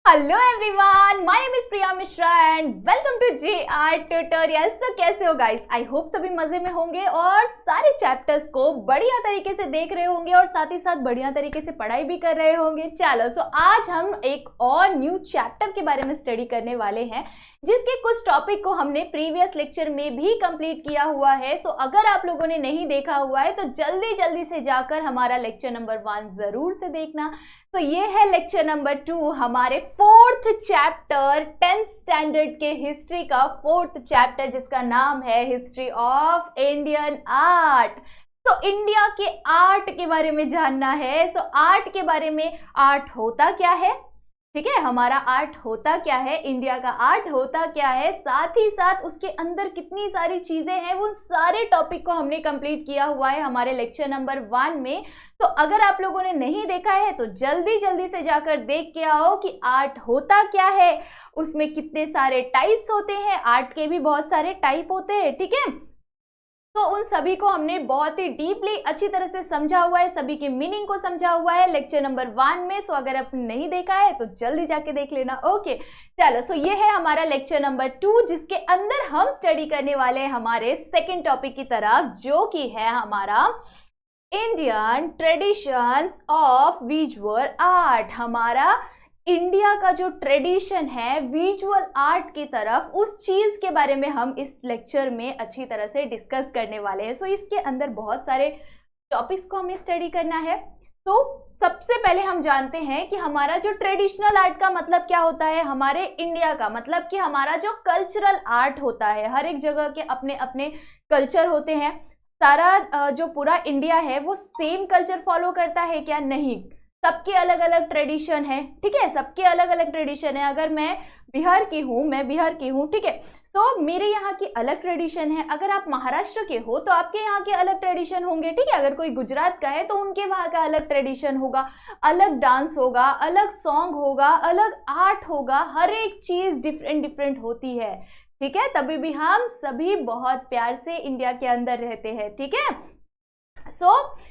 Hello everyone, my name is Priya Mishra and welcome to JR tutorials. तो कैसे हो guys? I hope सभी मजे में होंगे और सारे चैप्टर्स को बढ़िया तरीके से देख रहे होंगे और साथ ही साथ बढ़िया तरीके से पढ़ाई भी कर रहे होंगे। चलो सो आज हम एक और न्यू चैप्टर के बारे में स्टडी करने वाले हैं जिसके कुछ टॉपिक को हमने प्रीवियस लेक्चर में भी कंप्लीट किया हुआ है। सो अगर आप लोगों ने नहीं देखा हुआ है तो जल्दी से जाकर हमारा लेक्चर नंबर 1 जरूर से देखना। तो ये है लेक्चर नंबर 2, हमारे 4th चैप्टर 10th स्टैंडर्ड के हिस्ट्री का 4th चैप्टर जिसका नाम है हिस्ट्री ऑफ इंडियन आर्ट। तो इंडिया के आर्ट के बारे में जानना है। तो आर्ट के बारे में, आर्ट होता क्या है, ठीक है, हमारा आर्ट होता क्या है, इंडिया का आर्ट होता क्या है, साथ ही साथ उसके अंदर कितनी सारी चीजें हैं, वो सारे टॉपिक को हमने कंप्लीट किया हुआ है हमारे लेक्चर नंबर 1 में। तो अगर आप लोगों ने नहीं देखा है तो जल्दी से जाकर देख के आओ कि आर्ट होता क्या है, उसमें कितने सारे टाइप्स होते हैं, आर्ट के भी बहुत सारे टाइप होते हैं, ठीक है। तो उन सभी को हमने बहुत ही डीपली अच्छी तरह से समझा हुआ है, सभी के मीनिंग को समझा हुआ है लेक्चर नंबर 1 में। सो अगर आपने नहीं देखा है तो जल्दी जाके देख लेना। ओके चलो, सो ये है हमारा लेक्चर नंबर 2 जिसके अंदर हम स्टडी करने वाले हैं हमारे सेकेंड टॉपिक की तरफ, जो कि है हमारा Indian traditions of visual art. हमारा इंडिया का जो ट्रेडिशन है विजुअल आर्ट की तरफ, उस चीज के बारे में हम इस लेक्चर में अच्छी तरह से डिस्कस करने वाले हैं। सो इसके अंदर बहुत सारे टॉपिक्स को हमें स्टडी करना है। तो सबसे पहले हम जानते हैं कि हमारा जो ट्रेडिशनल आर्ट का मतलब क्या होता है, हमारे इंडिया का मतलब कि हमारा जो कल्चरल आर्ट होता है, हर एक जगह के अपने अपने कल्चर होते हैं। सारा जो पूरा इंडिया है वो सेम कल्चर फॉलो करता है क्या? नहीं, सबके अलग अलग ट्रेडिशन है, ठीक है, सबके अलग अलग ट्रेडिशन है। अगर मैं बिहार की हूँ, ठीक है, सो मेरे यहाँ की अलग ट्रेडिशन है। अगर आप महाराष्ट्र के हो तो आपके यहाँ के अलग ट्रेडिशन होंगे, ठीक है। अगर कोई गुजरात का है तो उनके वहाँ का अलग ट्रेडिशन होगा, अलग डांस होगा, अलग सॉन्ग होगा, अलग आर्ट होगा, हर एक चीज डिफरेंट होती है, ठीक है। तभी भी हम सभी बहुत प्यार से इंडिया के अंदर रहते हैं, ठीक है। सो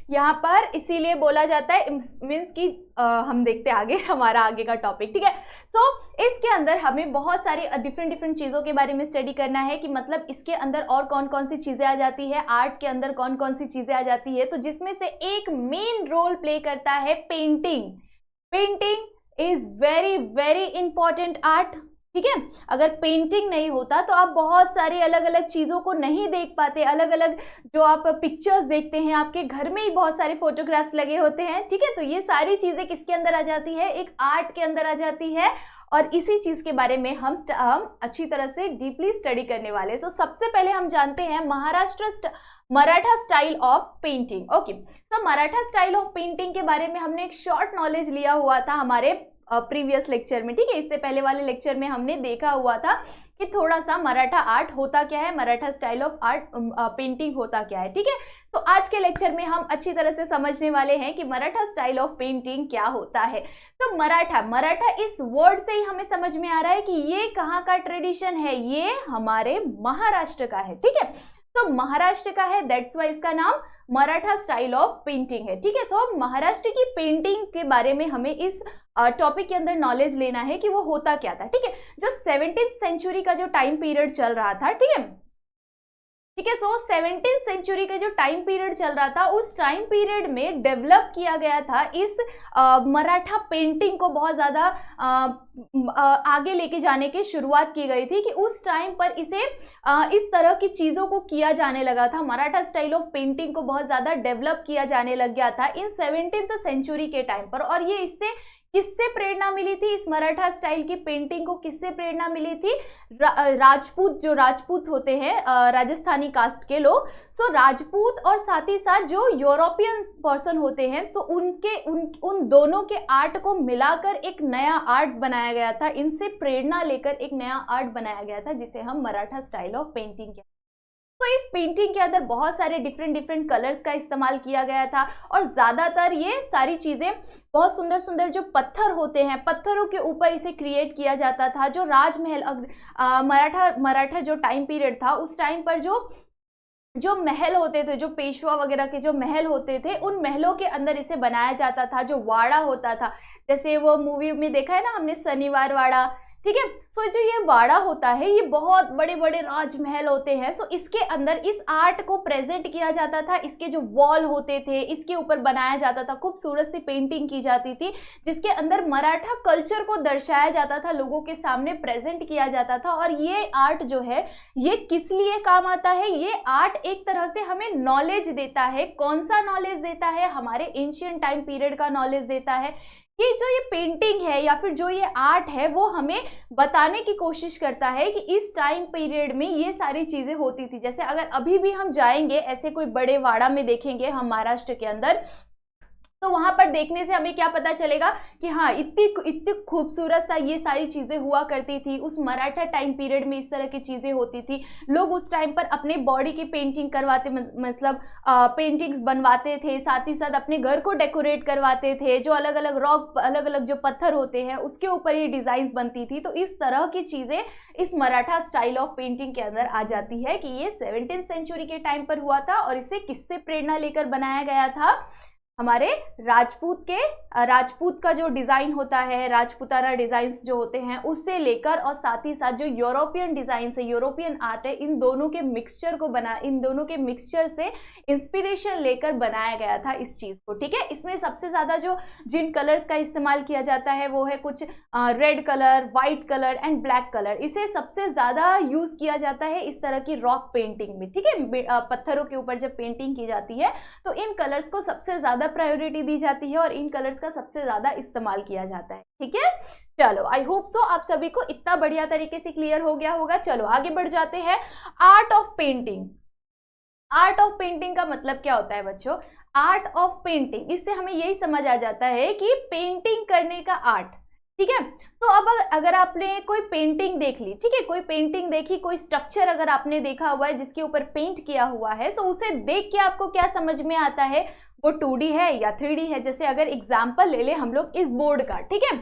यहाँ पर इसीलिए बोला जाता है, मीन्स कि हम देखते हैं आगे हमारा आगे का टॉपिक, ठीक है। सो इसके अंदर हमें बहुत सारी डिफरेंट चीज़ों के बारे में स्टडी करना है कि मतलब इसके अंदर और कौन कौन सी चीज़ें आ जाती है, आर्ट के अंदर कौन कौन सी चीज़ें आ जाती है। तो जिसमें से एक मेन रोल प्ले करता है painting. Painting is very important art, ठीक है। अगर पेंटिंग नहीं होता तो आप बहुत सारी अलग अलग चीज़ों को नहीं देख पाते। अलग अलग जो आप पिक्चर्स देखते हैं, आपके घर में ही बहुत सारे फोटोग्राफ्स लगे होते हैं, ठीक है। तो ये सारी चीज़ें किसके अंदर आ जाती है? एक आर्ट के अंदर आ जाती है। और इसी चीज़ के बारे में हम अच्छी तरह से डीपली स्टडी करने वाले हैं। सो सबसे पहले हम जानते हैं Maratha style of painting. Okay, so Maratha style of painting के बारे में हमने एक शॉर्ट नॉलेज लिया हुआ था हमारे प्रीवियस लेक्चर में, ठीक है। इससे पहले वाले लेक्चर में हमने देखा हुआ था कि थोड़ा सा मराठा आर्ट होता क्या है, Maratha style of art painting होता क्या है, ठीक है। सो आज के लेक्चर में हम अच्छी तरह से समझने वाले हैं कि मराठा स्टाइल ऑफ पेंटिंग क्या होता है। तो मराठा इस वर्ड से ही हमें समझ में आ रहा है कि ये कहाँ का ट्रेडिशन है, ये हमारे महाराष्ट्र का है, ठीक है। तो महाराष्ट्र का है, दैट्स वाई इसका नाम मराठा स्टाइल ऑफ पेंटिंग है, ठीक है। सो महाराष्ट्र की पेंटिंग के बारे में हमें इस टॉपिक के अंदर नॉलेज लेना है कि वो होता क्या था, ठीक है। जो 17th सेंचुरी का जो टाइम पीरियड चल रहा था, ठीक है, सो 17th सेंचुरी का जो टाइम पीरियड चल रहा था, उस टाइम पीरियड में डेवलप किया गया था इस मराठा पेंटिंग को बहुत ज़्यादा आगे लेके जाने की शुरुआत की गई थी कि उस टाइम पर इसे इस तरह की चीज़ों को किया जाने लगा था। मराठा स्टाइल ऑफ पेंटिंग को बहुत ज़्यादा डेवलप किया जाने लग गया था इन 17th सेंचुरी के टाइम पर। और ये इससे किससे प्रेरणा मिली थी? इस मराठा स्टाइल की पेंटिंग को किससे प्रेरणा मिली थी? राजपूत होते हैं, राजस्थानी कास्ट के लोग, सो राजपूत और साथ ही साथ जो यूरोपियन पर्सन होते हैं, सो उन दोनों के आर्ट को मिलाकर एक नया आर्ट बनाया गया था। इनसे प्रेरणा लेकर एक नया आर्ट बनाया गया था जिसे हम मराठा स्टाइल ऑफ पेंटिंग कहते हैं। तो इस पेंटिंग के अंदर बहुत सारे डिफरेंट कलर्स का इस्तेमाल किया गया था और ज़्यादातर ये सारी चीज़ें बहुत सुंदर जो पत्थर होते हैं, पत्थरों के ऊपर इसे क्रिएट किया जाता था। जो राजमहल मराठा जो टाइम पीरियड था, उस टाइम पर जो जो महल होते थे, जो पेशवा वगैरह के जो महल होते थे, उन महलों के अंदर इसे बनाया जाता था। जो वाड़ा होता था, जैसे वो मूवी में देखा है ना हमने, शनिवार वाड़ा, ठीक है। सो जो ये वाड़ा होता है, ये बहुत बड़े बड़े राजमहल होते हैं। सो इसके अंदर इस आर्ट को प्रेजेंट किया जाता था। इसके जो वॉल होते थे, इसके ऊपर बनाया जाता था, खूबसूरत सी पेंटिंग की जाती थी, जिसके अंदर मराठा कल्चर को दर्शाया जाता था, लोगों के सामने प्रेजेंट किया जाता था। और ये आर्ट जो है, ये किस लिए काम आता है? ये आर्ट एक तरह से हमें नॉलेज देता है। कौन सा नॉलेज देता है? हमारे एंशियंट टाइम पीरियड का नॉलेज देता है। कि जो ये पेंटिंग है या फिर जो ये आर्ट है, वो हमें बताने की कोशिश करता है कि इस टाइम पीरियड में ये सारी चीजें होती थी। जैसे अगर अभी भी हम जाएंगे ऐसे कोई बड़े वाड़ा में, देखेंगे हम महाराष्ट्र के अंदर, तो वहां पर देखने से हमें क्या पता चलेगा कि हाँ, इतनी खूबसूरत सा ये सारी चीजें हुआ करती थी। उस मराठा टाइम पीरियड में इस तरह की चीजें होती थी। लोग उस टाइम पर अपने बॉडी की पेंटिंग करवाते, मतलब पेंटिंग्स बनवाते थे, साथ ही साथ अपने घर को डेकोरेट करवाते थे। जो अलग अलग रॉक, अलग अलग जो पत्थर होते हैं, उसके ऊपर ये डिजाइन बनती थी। तो इस तरह की चीजें इस मराठा स्टाइल ऑफ पेंटिंग के अंदर आ जाती है कि ये 17वीं सेंचुरी के टाइम पर हुआ था। और इसे किससे प्रेरणा लेकर बनाया गया था? हमारे राजपूत का जो डिजाइन होता है, राजपूताना डिजाइन्स जो होते हैं, उससे लेकर, और साथ ही साथ जो यूरोपियन डिजाइन है, यूरोपियन आर्ट है, इन दोनों के मिक्सचर से इंस्पिरेशन लेकर बनाया गया था इस चीज को, ठीक है। इसमें सबसे ज्यादा जो जिन कलर्स का इस्तेमाल किया जाता है वो है कुछ red colour, white colour and black colour. इसे सबसे ज्यादा यूज किया जाता है इस तरह की रॉक पेंटिंग में, ठीक है। पत्थरों के ऊपर जब पेंटिंग की जाती है तो इन कलर्स को सबसे ज्यादा प्रायोरिटी दी जाती है और इन कलर्स का सबसे ज्यादा इस्तेमाल किया जाता है, ठीक है। चलो, आई होप सो आप सभी को इतना बढ़िया तरीके से क्लियर हो गया होगा। चलो आगे बढ़ जाते हैं। Art of painting. Art of painting का मतलब क्या होता है बच्चों? आर्ट ऑफ पेंटिंग, इससे हमें यही समझ आ जाता है कि पेंटिंग करने का आर्ट, ठीक है। तो अब अगर आपने कोई पेंटिंग देख ली, ठीक है, कोई पेंटिंग देखी, कोई स्ट्रक्चर अगर आपने देखा हुआ है जिसके ऊपर पेंट किया हुआ है, तो उसे देख के आपको क्या समझ में आता है? वो 2D है या 3D है। जैसे अगर एग्जाम्पल ले ले हम लोग इस बोर्ड का, ठीक है,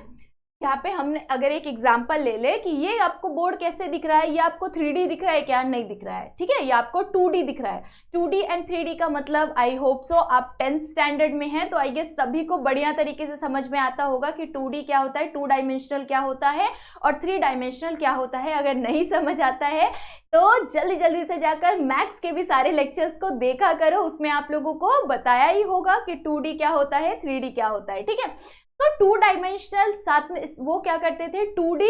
यहाँ पे हमने अगर एक एग्जाम्पल ले ले कि ये आपको बोर्ड कैसे दिख रहा है, ये आपको 3D दिख रहा है क्या? नहीं दिख रहा है, ठीक है, ये आपको 2D दिख रहा है। 2D एंड 3D का मतलब, आई होप सो आप 10th स्टैंडर्ड में हैं, तो आई गेस सभी को बढ़िया तरीके से समझ में आता होगा कि 2D क्या होता है, 2 डायमेंशनल क्या होता है और 3 डायमेंशनल क्या होता है। अगर नहीं समझ आता है तो जल्दी जल्दी से जाकर मैथ्स के भी सारे लेक्चर्स को देखा करो, उसमें आप लोगों को बताया ही होगा कि 2D क्या होता है, 3D क्या होता है, ठीक है। तो 2 डायमेंशनल साथ में वो क्या करते थे, 2D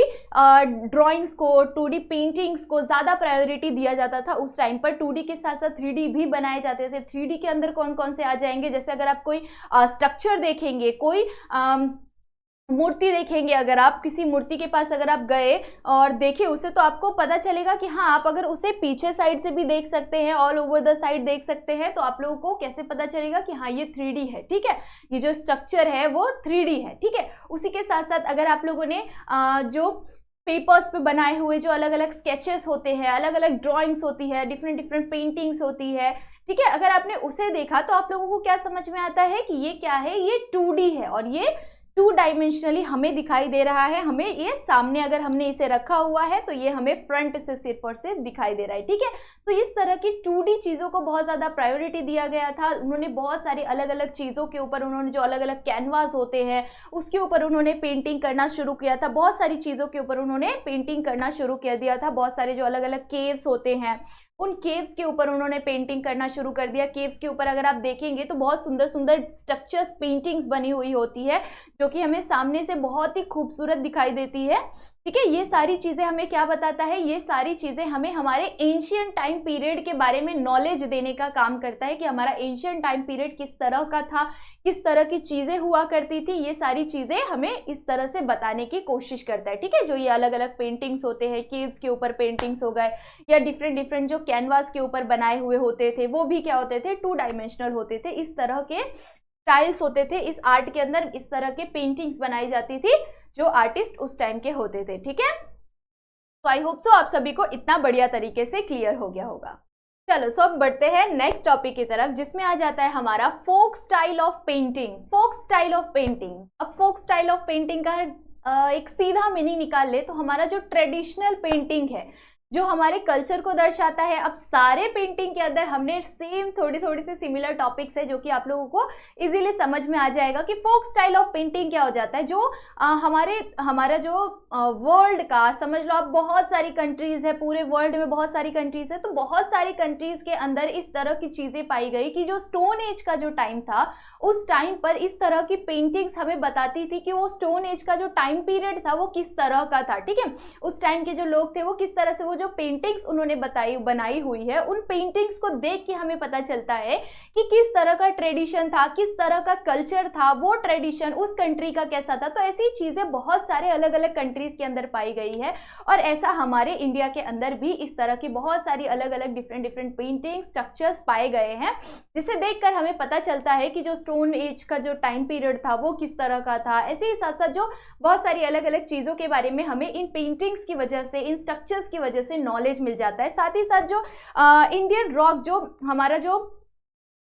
ड्राइंग्स को, 2D पेंटिंग्स को ज़्यादा प्रायोरिटी दिया जाता था उस टाइम पर। 2D के साथ साथ 3D भी बनाए जाते थे। 3D के अंदर कौन कौन से आ जाएंगे? जैसे अगर आप कोई स्ट्रक्चर देखेंगे, कोई मूर्ति देखेंगे, अगर आप किसी मूर्ति के पास अगर आप गए और देखे उसे, तो आपको पता चलेगा कि हाँ, आप अगर उसे पीछे साइड से भी देख सकते हैं, ऑल ओवर द साइड देख सकते हैं, तो आप लोगों को कैसे पता चलेगा कि हाँ ये 3D है, ठीक है, ये जो स्ट्रक्चर है वो 3D है, ठीक है। उसी के साथ साथ अगर आप लोगों ने जो पेपर्स पे बनाए हुए जो अलग अलग स्केचेस होते हैं, अलग अलग ड्राइंग्स होती है, डिफरेंट डिफरेंट पेंटिंग्स होती है, ठीक है, अगर आपने उसे देखा तो आप लोगों को क्या समझ में आता है कि ये क्या है, ये 2D है और ये 2 डायमेंशनली हमें दिखाई दे रहा है। हमें ये सामने अगर हमने इसे रखा हुआ है तो ये हमें फ्रंट से, सिर पर से दिखाई दे रहा है, ठीक है। तो इस तरह की 2D चीज़ों को बहुत ज़्यादा प्रायोरिटी दिया गया था। उन्होंने बहुत सारी अलग अलग चीज़ों के ऊपर, उन्होंने जो अलग अलग कैनवास होते हैं उसके ऊपर उन्होंने पेंटिंग करना शुरू किया था। बहुत सारी चीज़ों के ऊपर उन्होंने पेंटिंग करना शुरू कर दिया था। बहुत सारे जो अलग अलग केव्स होते हैं, उन केव्स के ऊपर उन्होंने पेंटिंग करना शुरू कर दिया। केव्स के ऊपर अगर आप देखेंगे तो बहुत सुंदर सुंदर स्ट्रक्चर्स, पेंटिंग्स बनी हुई होती है, जो कि हमें सामने से बहुत ही खूबसूरत दिखाई देती है, ठीक है। ये सारी चीज़ें हमें क्या बताता है? ये सारी चीज़ें हमें हमारे एंशियंट टाइम पीरियड के बारे में नॉलेज देने का काम करता है कि हमारा एंशियंट टाइम पीरियड किस तरह का था, किस तरह की चीज़ें हुआ करती थी। ये सारी चीज़ें हमें इस तरह से बताने की कोशिश करता है, ठीक है। जो ये अलग अलग पेंटिंग्स होते हैं, केव्स के ऊपर पेंटिंग्स हो गए, या डिफरेंट डिफरेंट जो कैनवास के ऊपर बनाए हुए होते थे, वो भी क्या होते थे? 2 डायमेंशनल होते थे। इस तरह के स्टाइल्स होते थे इस आर्ट के अंदर, इस तरह के पेंटिंग्स बनाई जाती थी जो आर्टिस्ट उस टाइम के होते थे, ठीक है। तो आई होप सो आप सभी को इतना बढ़िया तरीके से क्लियर हो गया होगा। चलो, सो अब बढ़ते हैं नेक्स्ट टॉपिक की तरफ, जिसमें आ जाता है हमारा folk style of painting. Folk style of painting. अब फोक स्टाइल ऑफ पेंटिंग का एक सीधा मीनिंग निकाल ले तो हमारा जो ट्रेडिशनल पेंटिंग है, जो हमारे कल्चर को दर्शाता है। अब सारे पेंटिंग के अंदर हमने सेम थोड़ी थोड़ी सी सिमिलर टॉपिक्स है जो कि आप लोगों को इजीली समझ में आ जाएगा कि फोक स्टाइल ऑफ पेंटिंग क्या हो जाता है। जो हमारा जो वर्ल्ड का समझ लो आप, बहुत सारी कंट्रीज है, पूरे वर्ल्ड में बहुत सारी कंट्रीज है, तो बहुत सारी कंट्रीज के अंदर इस तरह की चीजें पाई गई कि जो स्टोन एज का जो टाइम था उस टाइम पर इस तरह की पेंटिंग्स हमें बताती थी कि वो स्टोन एज का जो टाइम पीरियड था वो किस तरह का था। ठीक है, उस टाइम के जो लोग थे वो किस तरह से, वो जो पेंटिंग्स उन्होंने बनाई हुई है, उन पेंटिंग्स को देख के हमें पता चलता है कि किस तरह का ट्रेडिशन था, किस तरह का कल्चर था, वो ट्रेडिशन उस कंट्री का कैसा था। तो ऐसी चीजें बहुत सारे अलग अलग कंट्रीज के अंदर पाई गई है, और ऐसा हमारे इंडिया के अंदर भी इस तरह की बहुत सारी अलग अलग डिफरेंट पेंटिंग स्ट्रक्चर्स पाए गए हैं, जिसे देखकर हमें पता चलता है कि जो स्टोन एज का जो टाइम पीरियड था वो किस तरह का था। ऐसे ही साथ साथ जो बहुत सारी अलग अलग चीजों के बारे में हमें इन पेंटिंग्स की वजह से, इन स्ट्रक्चर्स की वजह से नॉलेज मिल जाता है। साथ ही साथ जो इंडियन रॉक, जो हमारा जो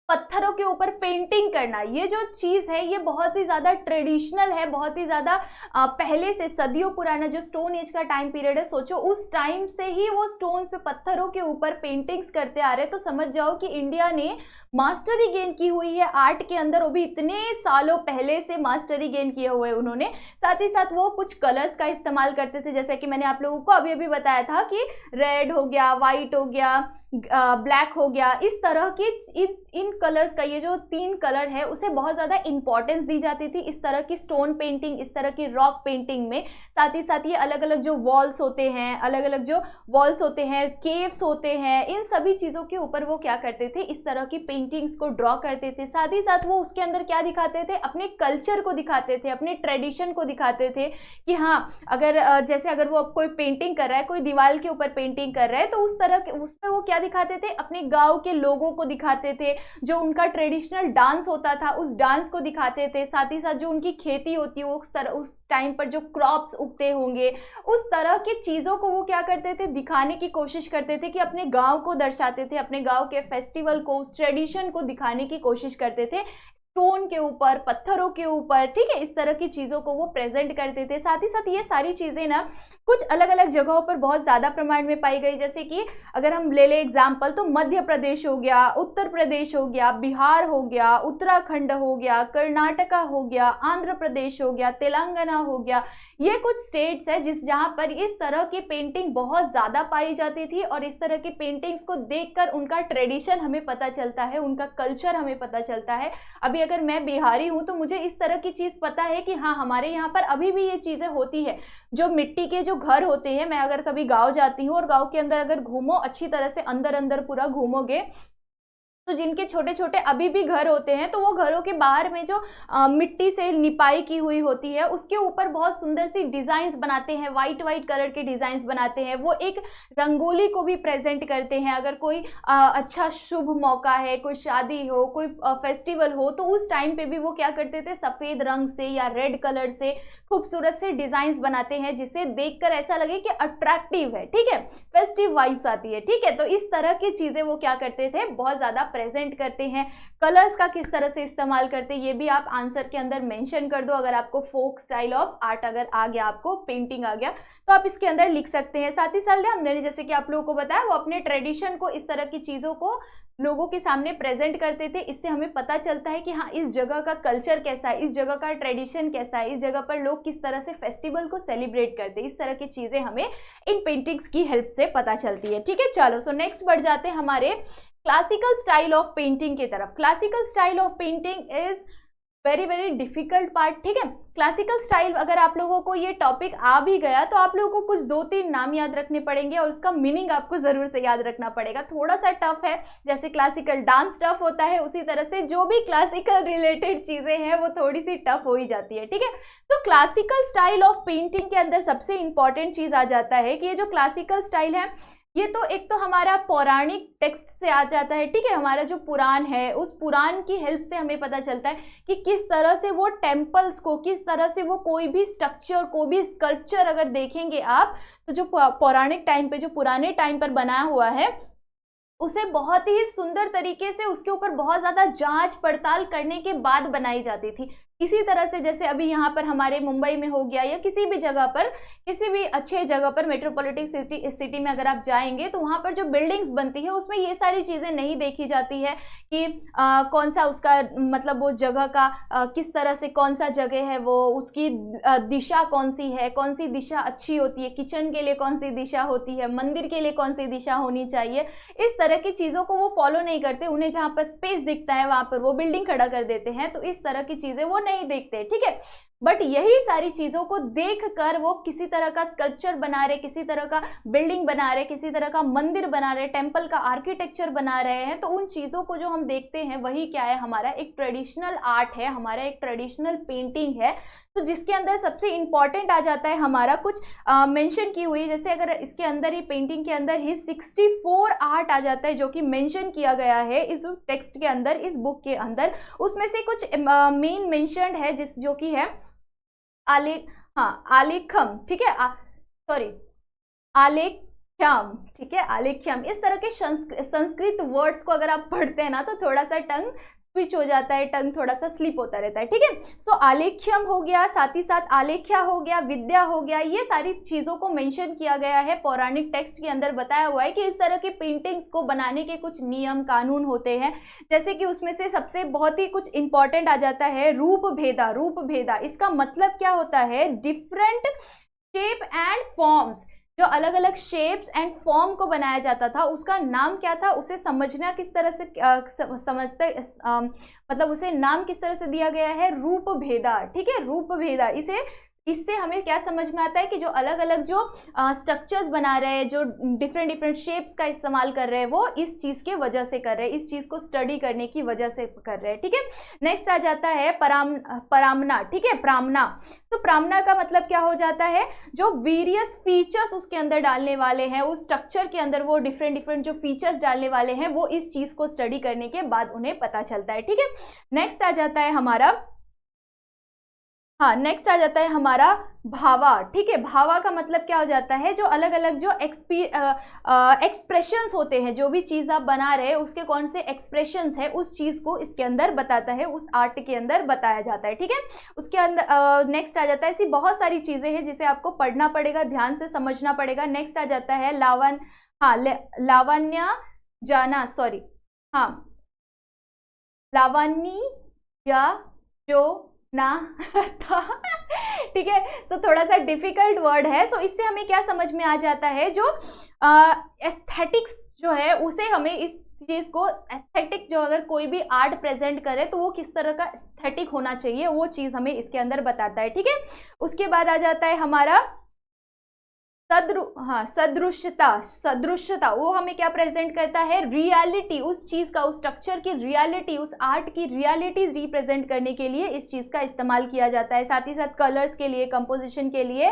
पत्थरों के ऊपर पेंटिंग करना, ये जो चीज है ये बहुत ही ज्यादा ट्रेडिशनल है, बहुत ही ज्यादा पहले से, सदियों पुराना जो स्टोन एज का टाइम पीरियड है, सोचो उस टाइम से ही वो स्टोन पे, पत्थरों के ऊपर पेंटिंग्स करते आ रहे हैं। तो समझ जाओ कि इंडिया ने मास्टरी गेन की हुई है आर्ट के अंदर, वो भी इतने सालों पहले से मास्टरी गेन किए हुए उन्होंने। साथ ही साथ वो कुछ कलर्स का इस्तेमाल करते थे, जैसे कि मैंने आप लोगों को अभी अभी बताया था कि रेड हो गया, वाइट हो गया, ब्लैक हो गया, इस तरह की इन कलर्स का, ये जो 3 कलर है उसे बहुत ज़्यादा इंपॉर्टेंस दी जाती थी इस तरह की स्टोन पेंटिंग, इस तरह की रॉक पेंटिंग में। साथ ही साथ ये अलग अलग जो वॉल्स होते हैं, अलग अलग जो वॉल्स होते हैं, केव्स होते हैं, इन सभी चीज़ों के ऊपर वो क्या करते थे, इस तरह की पेंटिंग्स को ड्रॉ करते थे। साथ ही साथ वो उसके अंदर क्या दिखाते थे, अपने कल्चर को दिखाते थे, अपने ट्रेडिशन को दिखाते थे कि हाँ, अगर जैसे अगर वो कोई पेंटिंग कर रहा है, कोई दीवार के ऊपर पेंटिंग कर रहा है, तो उस तरह के उसमें वो क्या दिखाते थे, अपने गांव के लोगों को दिखाते थे, जो उनका ट्रेडिशनल डांस होता था उस डांस को दिखाते थे। साथ ही साथ जो उनकी खेती होती है, उस टाइम पर जो क्रॉप्स उगते होंगे, उस तरह की चीज़ों को वो क्या करते थे, दिखाने की कोशिश करते थे, कि अपने गांव को दर्शाते थे, अपने गांव के फेस्टिवल को, उस ट्रेडिशन को दिखाने की कोशिश करते थे स्टोन के ऊपर, पत्थरों के ऊपर। ठीक है, इस तरह की चीज़ों को वो प्रेजेंट करते थे। साथ ही साथ ये सारी चीज़ें ना कुछ अलग अलग जगहों पर बहुत ज़्यादा प्रमाण में पाई गई, जैसे कि अगर हम ले लें एग्जाम्पल, तो मध्य प्रदेश हो गया, उत्तर प्रदेश हो गया, बिहार हो गया, उत्तराखंड हो गया, कर्नाटका हो गया, आंध्र प्रदेश हो गया, तेलंगाना हो गया। ये कुछ स्टेट्स है जहाँ पर इस तरह की पेंटिंग बहुत ज़्यादा पाई जाती थी, और इस तरह की पेंटिंग्स को देखकर उनका ट्रेडिशन हमें पता चलता है, उनका कल्चर हमें पता चलता है। अभी अगर मैं बिहारी हूँ तो मुझे इस तरह की चीज़ पता है कि हाँ, हमारे यहाँ पर अभी भी ये चीज़ें होती है। जो मिट्टी के जो घर होते हैं, मैं अगर कभी गांव जाती हूँ और गांव के अंदर अगर घूमो, अच्छी तरह से अंदर अंदर पूरा घूमोगे, तो जिनके छोटे छोटे अभी भी घर होते हैं, तो वो घरों के बाहर में जो मिट्टी से निपाई की हुई होती है, उसके ऊपर बहुत सुंदर सी डिजाइन्स बनाते हैं, वाइट कलर के डिजाइन्स बनाते हैं। वो एक रंगोली को भी प्रेजेंट करते हैं। अगर कोई अच्छा शुभ मौका है, कोई शादी हो, कोई फेस्टिवल हो, तो उस टाइम पे भी वो क्या करते थे, सफ़ेद रंग से या रेड कलर से खूबसूरत से डिजाइन्स बनाते हैं, जिसे देखकर ऐसा लगे कि अट्रैक्टिव है। ठीक है, फेस्टिव वाइब्स आती है। ठीक है, तो इस तरह की चीज़ें वो क्या करते थे, बहुत ज़्यादा प्रेजेंट करते हैं। कलर्स का किस तरह से इस्तेमाल करते हैं, ये भी आप आंसर के अंदर मेंशन कर दो। अगर आपको फोक स्टाइल ऑफ आर्ट अगर आ गया, आपको पेंटिंग आ गया, तो आप इसके अंदर लिख सकते हैं। साथ ही साथ हमने जैसे कि आप लोगों को बताया, वो अपने ट्रेडिशन को, इस तरह की चीज़ों को लोगों के सामने प्रेजेंट करते थे। इससे हमें पता चलता है कि हाँ, इस जगह का कल्चर कैसा है, इस जगह का ट्रेडिशन कैसा है, इस जगह पर लोग किस तरह से फेस्टिवल को सेलिब्रेट करते हैं। इस तरह की चीज़ें हमें इन पेंटिंग्स की हेल्प से पता चलती है। ठीक है, चलो सो नेक्स्ट बढ़ जाते हैं हमारे क्लासिकल स्टाइल ऑफ पेंटिंग की तरफ। Classical style of painting is very difficult part. ठीक है, क्लासिकल स्टाइल, अगर आप लोगों को ये टॉपिक आ भी गया तो आप लोगों को कुछ 2-3 नाम याद रखने पड़ेंगे, और उसका मीनिंग आपको जरूर से याद रखना पड़ेगा। थोड़ा सा टफ है, जैसे क्लासिकल डांस टफ होता है, उसी तरह से जो भी क्लासिकल रिलेटेड चीजें हैं वो थोड़ी सी टफ हो ही जाती है। ठीक है, तो क्लासिकल स्टाइल ऑफ पेंटिंग के अंदर सबसे इंपॉर्टेंट चीज आ जाता है कि ये जो क्लासिकल स्टाइल है, ये तो एक तो हमारा पौराणिक टेक्स्ट से आ जाता है। ठीक है, हमारा जो पुराण है, उस पुराण की हेल्प से हमें पता चलता है कि किस तरह से वो टेम्पल्स को, किस तरह से वो कोई भी स्ट्रक्चर को भी, स्कल्पचर अगर देखेंगे आप, तो जो पौराणिक टाइम पे, जो पुराने टाइम पर बनाया हुआ है, उसे बहुत ही सुंदर तरीके से उसके ऊपर बहुत ज़्यादा जांच पड़ताल करने के बाद बनाई जाती थी। इसी तरह से जैसे अभी यहाँ पर हमारे मुंबई में हो गया या किसी भी जगह पर, किसी भी अच्छे जगह पर मेट्रोपॉलिटन सिटी में अगर आप जाएंगे तो वहाँ पर जो बिल्डिंग्स बनती है उसमें ये सारी चीज़ें नहीं देखी जाती है कि कौन सा उसका मतलब वो जगह का किस तरह से, कौन सा जगह है वो, उसकी दिशा कौन सी है, कौन सी दिशा अच्छी होती है, किचन के लिए कौन सी दिशा होती है, मंदिर के लिए कौन सी दिशा होनी चाहिए। इस तरह की चीज़ों को वो फॉलो नहीं करते। उन्हें जहाँ पर स्पेस दिखता है वहाँ पर वो बिल्डिंग खड़ा कर देते हैं। तो इस तरह की चीज़ें वो नहीं देखते, ठीक है। बट यही सारी चीजों को देखकर वो किसी तरह का स्कल्पचर बना रहे, किसी तरह का बिल्डिंग बना रहे, किसी तरह का मंदिर बना रहे, टेम्पल का आर्किटेक्चर बना रहे हैं। तो उन चीजों को जो हम देखते हैं वही क्या है, हमारा एक ट्रेडिशनल आर्ट है, हमारा एक ट्रेडिशनल पेंटिंग है। तो जिसके अंदर सबसे इंपॉर्टेंट आ जाता है हमारा कुछ मेंशन की हुई, जैसे अगर इसके अंदर ही पेंटिंग के अंदर ही 64 आर्ट आ जाता है जो कि मेंशन किया गया है इस टेक्स्ट के अंदर, इस बुक के अंदर। उसमें से कुछ मेन मेंशनड है जो कि है आलेखम, ठीक है, सॉरी आलेख्यम, ठीक है, आलेख्यम। इस तरह के संस्कृत वर्ड्स को अगर आप पढ़ते हैं ना तो थोड़ा सा टंग स्विच हो जाता है, टंग थोड़ा सा स्लिप होता रहता है, ठीक है। सो आलेख्यम हो गया, साथ ही साथ आलेख्या हो गया, विद्या हो गया, ये सारी चीजों को मेंशन किया गया है पौराणिक टेक्स्ट के अंदर। बताया हुआ है कि इस तरह के पेंटिंग्स को बनाने के कुछ नियम कानून होते हैं, जैसे कि उसमें से सबसे बहुत ही कुछ इंपॉर्टेंट आ जाता है रूप भेदा। रूप भेदा इसका मतलब क्या होता है, डिफरेंट शेप एंड फॉर्म्स, जो अलग अलग शेप्स एंड फॉर्म को बनाया जाता था उसका नाम क्या था, उसे समझना किस तरह से समझते मतलब उसे नाम किस तरह से दिया गया है, रूप भेदा, ठीक है, रूप भेदा। इससे हमें क्या समझ में आता है कि जो अलग अलग जो स्ट्रक्चर्स बना रहे हैं, जो डिफरेंट शेप्स का इस्तेमाल कर रहे हैं, वो इस चीज़ के वजह से कर रहे हैं, इस चीज़ को स्टडी करने की वजह से कर रहे हैं, ठीक है। नेक्स्ट आ जाता है परामना, ठीक है, प्रामना। तो प्रामना का मतलब क्या हो जाता है, जो वेरियस फीचर्स उसके अंदर डालने वाले हैं, उस स्ट्रक्चर के अंदर वो डिफरेंट जो फीचर्स डालने वाले हैं, वो इस चीज़ को स्टडी करने के बाद उन्हें पता चलता है, ठीक है। नेक्स्ट आ जाता है हमारा नेक्स्ट आ जाता है हमारा भावा, ठीक है। भावा का मतलब क्या हो जाता है, जो अलग अलग जो एक्सप्रेशंस होते हैं, जो भी चीज़ आप बना रहे हैं उसके कौन से एक्सप्रेशंस है, उस चीज़ को इसके अंदर बताता है, उस आर्ट के अंदर बताया जाता है, ठीक है। उसके अंदर नेक्स्ट आ जाता है, ऐसी बहुत सारी चीज़ें हैं जिसे आपको पढ़ना पड़ेगा, ध्यान से समझना पड़ेगा। नेक्स्ट आ जाता है लावण्य जाना, सॉरी लावणी या जो ना था, ठीक है। सो थोड़ा सा डिफिकल्ट वर्ड है। सो इससे हमें क्या समझ में आ जाता है, जो एस्थेटिक्स जो है उसे हमें इस चीज को एस्थेटिक, जो अगर कोई भी आर्ट प्रेजेंट करे तो वो किस तरह का एस्थेटिक होना चाहिए, वो चीज हमें इसके अंदर बताता है, ठीक है। उसके बाद आ जाता है हमारा सदृश्यता, वो हमें क्या प्रेजेंट करता है, रियलिटी, उस चीज का, उस स्ट्रक्चर की रियलिटी, उस आर्ट की रियलिटीज रिप्रेजेंट करने के लिए इस चीज का इस्तेमाल किया जाता है। साथ ही साथ कलर्स के लिए, कंपोजिशन के लिए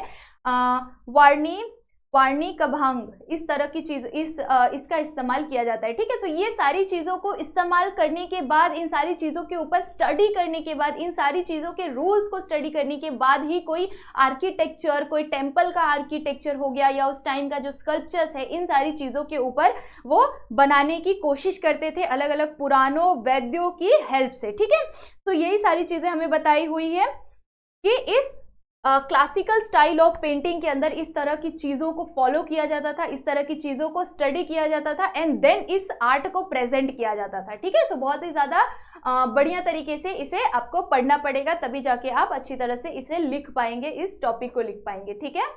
वार्णी कभांग, इस तरह की चीज इसका इस्तेमाल किया जाता है, ठीक है। सो ये सारी चीज़ों को इस्तेमाल करने के बाद, इन सारी चीज़ों के ऊपर स्टडी करने के बाद, इन सारी चीज़ों के रूल्स को स्टडी करने के बाद ही कोई आर्किटेक्चर, कोई टेम्पल का आर्किटेक्चर हो गया या उस टाइम का जो स्कल्पचर्स है, इन सारी चीज़ों के ऊपर वो बनाने की कोशिश करते थे अलग अलग पुरानों वैद्यों की हेल्प से, ठीक है। तो यही सारी चीज़ें हमें बताई हुई है कि इस क्लासिकल स्टाइल ऑफ पेंटिंग के अंदर इस तरह की चीज़ों को फॉलो किया जाता था, इस तरह की चीज़ों को स्टडी किया जाता था एंड देन इस आर्ट को प्रेजेंट किया जाता था, ठीक है। सो बहुत ही ज़्यादा बढ़िया तरीके से इसे आपको पढ़ना पड़ेगा, तभी जाके आप अच्छी तरह से इसे लिख पाएंगे, इस टॉपिक को लिख पाएंगे, ठीक है।